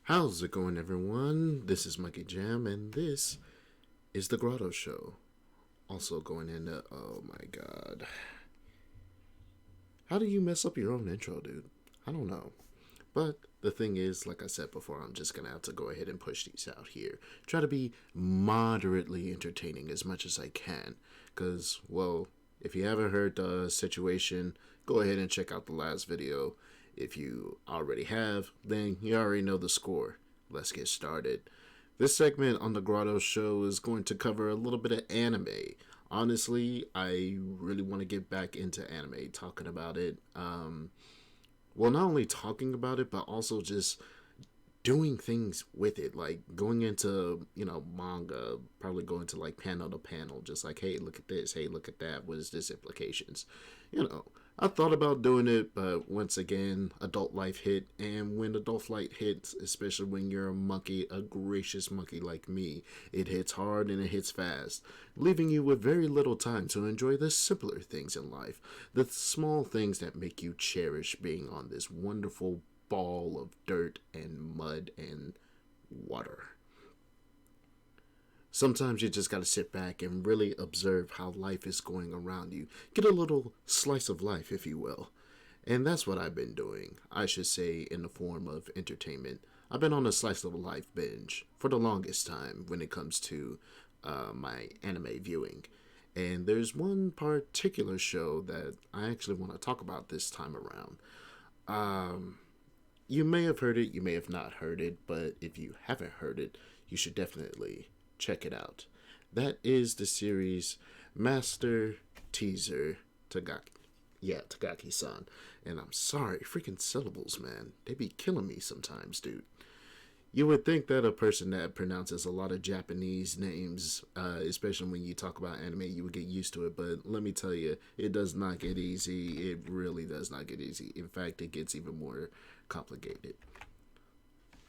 How's it going, everyone? This is Monkey Jam, and this is the Grotto Show. Also going into, oh my god. How do you mess up your own intro, dude? I don't know. But the thing is, like I said before, I'm just gonna have to go ahead and push these out here. Try to be moderately entertaining as much as I can. Because, well, if you haven't heard the situation, go ahead and check out the last video. If you already have, then you already know the score. Let's get started. This segment on the Grotto Show is going to cover a little bit of anime. Honestly, I really want to get back into anime, talking about it. Well, not only talking about it, but also just doing things with it, like going into manga, probably going to like panel to panel, just like, hey, look at this, hey, look at that, what is this implications. I thought about doing it, but once again, adult life hit, and when adult life hits, especially when you're a monkey, a gracious monkey like me, it hits hard and it hits fast, leaving you with very little time to enjoy the simpler things in life, the small things that make you cherish being on this wonderful ball of dirt and mud and water. Sometimes you just gotta sit back and really observe how life is going around you. Get a little slice of life, if you will. And that's what I've been doing, I should say, in the form of entertainment. I've been on a slice of life binge for the longest time when it comes to my anime viewing. And there's one particular show that I actually want to talk about this time around. You may have heard it, you may have not heard it, but if you haven't heard it, you should definitely check it out. That is the series Master Teaser Takagi. Yeah, Takagi-San. And I'm sorry, freaking syllables, man. They be killing me sometimes, dude. You would think that a person that pronounces a lot of Japanese names, especially when you talk about anime, you would get used to it. But let me tell you, it does not get easy. It really does not get easy. In fact, it gets even more complicated.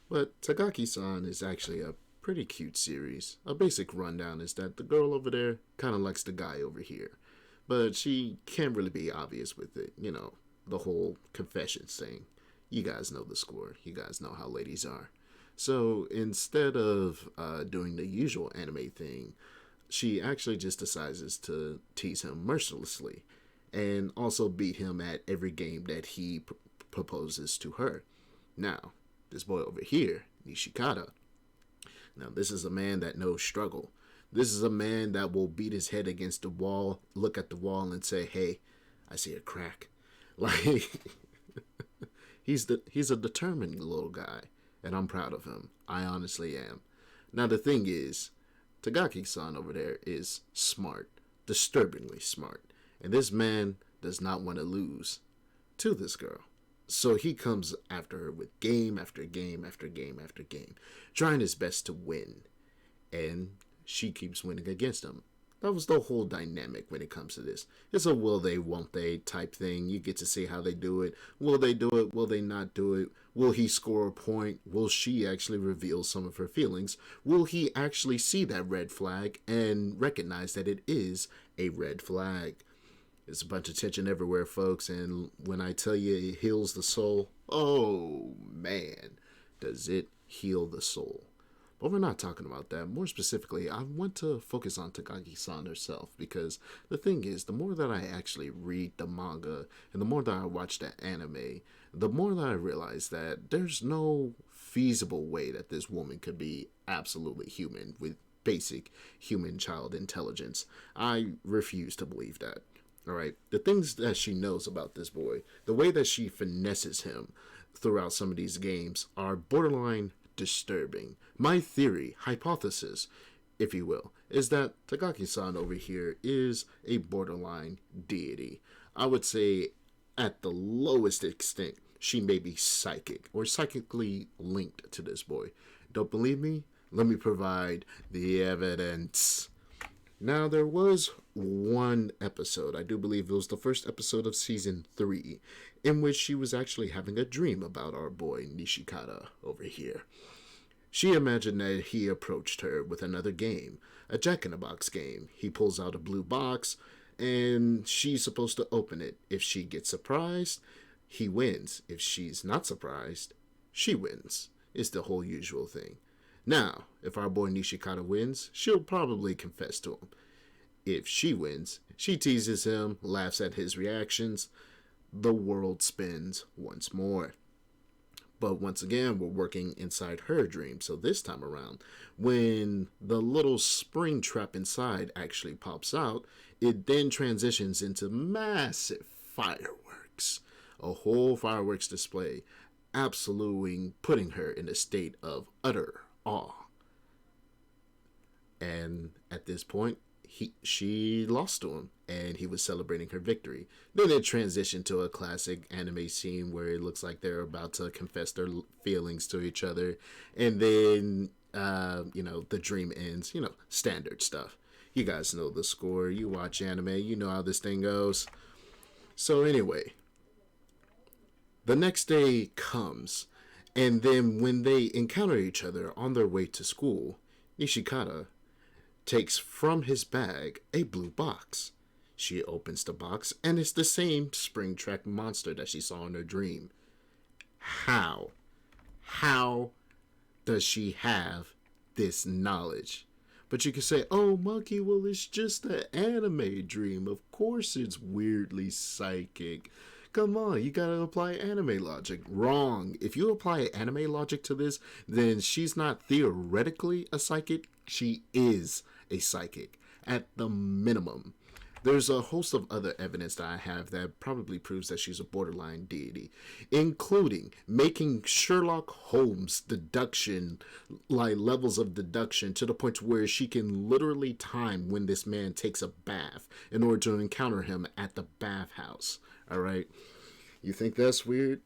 But Takagi-san is actually a pretty cute series. A basic rundown is that the girl over there kind of likes the guy over here. But she can't really be obvious with it. The whole confessions thing. You guys know the score. You guys know how ladies are. So instead of doing the usual anime thing, she actually just decides to tease him mercilessly and also beat him at every game that he proposes to her. Now, this boy over here, Nishikata, now this is a man that knows struggle. This is a man that will beat his head against the wall, look at the wall and say, hey, I see a crack. Like, he's a determined little guy. And I'm proud of him. I honestly am. Now, the thing is, Takagi-san over there is smart. Disturbingly smart. And this man does not want to lose to this girl. So he comes after her with game after game after game after game, trying his best to win. And she keeps winning against him. That was the whole dynamic when it comes to this. It's a will they, won't they type thing. You get to see how they do it. Will they do it? Will they not do it? Will he score a point? Will she actually reveal some of her feelings? Will he actually see that red flag and recognize that it is a red flag? It's a bunch of tension everywhere, folks. And when I tell you it heals the soul, oh man, does it heal the soul. But we're not talking about that. More specifically, I want to focus on Takagi-san herself, because the thing is, the more that I actually read the manga and the more that I watch the anime, the more that I realize that there's no feasible way that this woman could be absolutely human with basic human child intelligence. I refuse to believe that. Alright, the things that she knows about this boy, the way that she finesses him throughout some of these games are borderline disturbing. My theory, hypothesis, if you will, is that Takagi-san over here is a borderline deity. I would say at the lowest extent, she may be psychic or psychically linked to this boy. Don't believe me? Let me provide the evidence. Now, there was one episode, I do believe it was the first episode of season 3, in which she was actually having a dream about our boy Nishikata over here. She imagined that he approached her with another game, a Jack-in-a-Box game. He pulls out a blue box, and she's supposed to open it. If she gets surprised, he wins. If she's not surprised, she wins. It's the whole usual thing. Now, if our boy Nishikata wins, she'll probably confess to him. If she wins, she teases him, laughs at his reactions. The world spins once more. But once again, we're working inside her dream. So this time around, when the little spring trap inside actually pops out, it then transitions into massive fireworks. A whole fireworks display, absolutely putting her in a state of utter awe. And at this point, she lost to him, and he was celebrating her victory. Then it transitioned to a classic anime scene where it looks like they're about to confess their feelings to each other, and then the dream ends. Standard stuff. You guys know the score. You watch anime. You know how this thing goes. So anyway, the next day comes, and then when they encounter each other on their way to school, Nishikata takes from his bag a blue box. She opens the box, and it's the same Springtrap monster that she saw in her dream. How? How does she have this knowledge? But you can say, oh, Monkey, well, it's just an anime dream. Of course it's weirdly psychic. Come on, you gotta apply anime logic. Wrong. If you apply anime logic to this, then she's not theoretically a psychic. She is a psychic, at the minimum. There's a host of other evidence that I have that probably proves that she's a borderline deity, including making Sherlock Holmes deduction, like levels of deduction, to the point where she can literally time when this man takes a bath in order to encounter him at the bathhouse. All right? You think that's weird?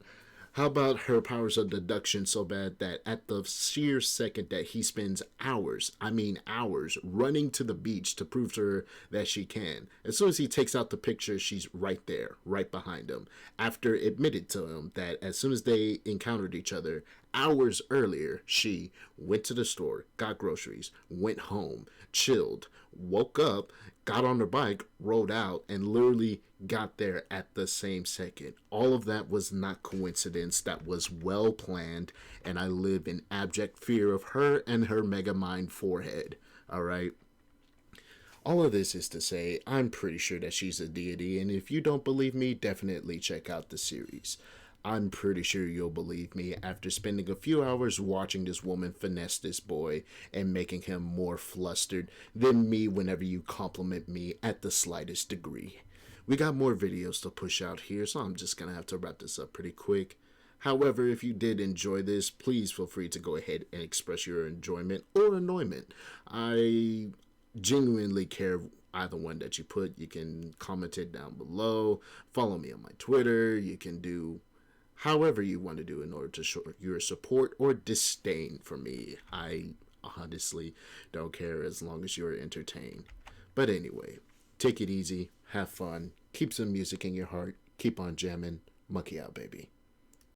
How about her powers of deduction so bad that at the sheer second that he spends hours, running to the beach to prove to her that she can, as soon as he takes out the picture, she's right there, right behind him, after admitted to him that as soon as they encountered each other, hours earlier, she went to the store, got groceries, went home, chilled, woke up, got on her bike, rode out, and literally got there at the same second. All of that was not coincidence. That was well planned, and I live in abject fear of her and her Megamind forehead. Alright? All of this is to say, I'm pretty sure that she's a deity, and if you don't believe me, definitely check out the series. I'm pretty sure you'll believe me after spending a few hours watching this woman finesse this boy and making him more flustered than me whenever you compliment me at the slightest degree. We got more videos to push out here, so I'm just gonna have to wrap this up pretty quick. However, if you did enjoy this, please feel free to go ahead and express your enjoyment or annoyment. I genuinely care either one that you put. You can comment it down below, follow me on my Twitter, you can do however you want to do in order to show your support or disdain for me. I honestly don't care as long as you're entertained. But anyway, take it easy, have fun, keep some music in your heart, keep on jamming. Monkey out, baby.